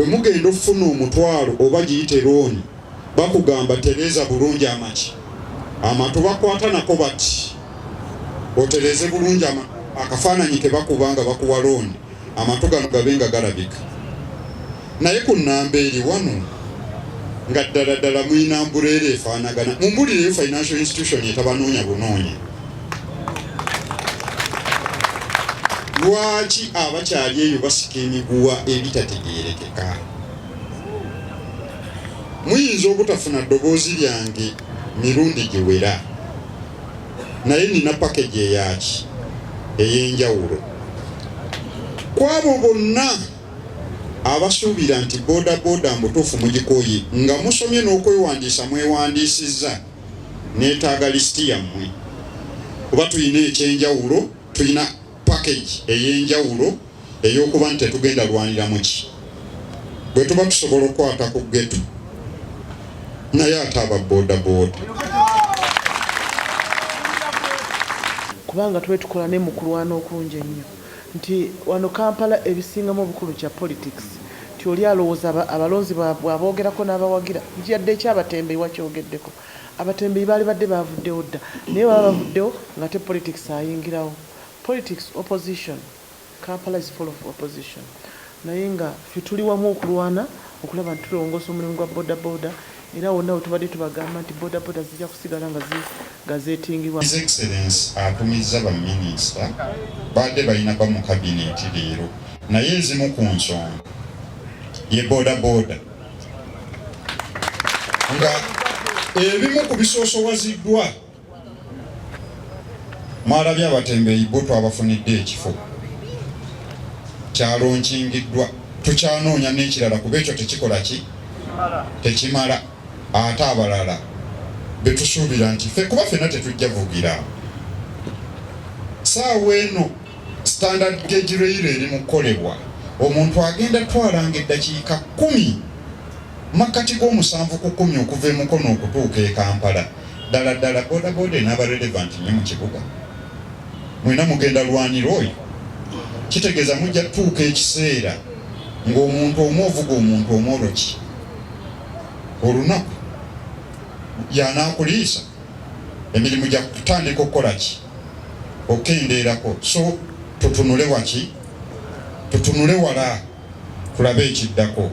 bwe mugenda okufuna omutwalo oba giyite looni bakugamba Tereeza bulungi amatu bakwata nako bati otereeze bulungi akafaananyi ke bakubanga bakuwa looni amatu gano gabenga galabika naye ku nnamba eri wano nga ddala muyina mbuleera efaanagana mumbulireyo financial institution etabanoonya bunoonya. Lwaki abakyali eyo basika emiguwa ebitategeerekeka? Muyinza obutafuna ddoboozi lyange mirundi giwera naye nina package eyaki ey'enjawulo kwabo bonna abasuubira nti bodaboda mbutuufu mugikoye nga musomye n'okwewandiisa mwewandiisizza neetaaga lisiti yammwe kuba tulina ekyenjawulo, tulina package ey'enjawulo ey'okuba nti tetugenda lwaniramu ki bwe tuba tusobola okukwata ku geto naye ate aba bodaboda kubanga tube tukola ne mu kulwana okulungi ennyo nti wano Kampala ebisingamu obukulu kya politics nti oli alowooza abalonzi bw'aboogerako n'abawagira njyadde ekyabatembeyi wakyogeddeko abatembeyi baali badde bavuddewo dda naye baba bavuddewo nga te politics ayingirawo. Politics opposition, Kampala is full of opposition. Naye nga ffe tuli wamu okulwana okulaba nti tulongoosa omulimu gwa bodaboda era wonna we tubadde tubagamba nti bodaboda zijja kusigala nga zeetingibwa. His Excellency atumizza baminisita badde balina ba mu kabineeti leero naye ezimu ku nsonga ye bodaboda nga ebimu ku bisoosowaziddwa mwalabye abatembeeyi bo twabafunidde ekifo kyalonkingiddwa tukyanoonya n'ekirala kuba ekyo tekikola ki tekimala ate abalala betusuubira nti ffe kuba ffenna tetujja vugira saawa eno standard gauge rail eri mu kukolebwa omuntu agenda twalanga eddakiika 10 makkati g'omusanvu ku 10 okuva emukono okutuuka e Kampala ddala bodaboda enaaba relevant nnyo mu kibuga mwina mugenda lwanira oyo kitegeeza mujja tutuuka ekiseera ng'omuntu omu ovuga omuntu omwoloki olunaku yanaakuliisa emirimu gya kutandika okukola ki okendeerako so tutunule waki tutunule wala tulabe ekiddako.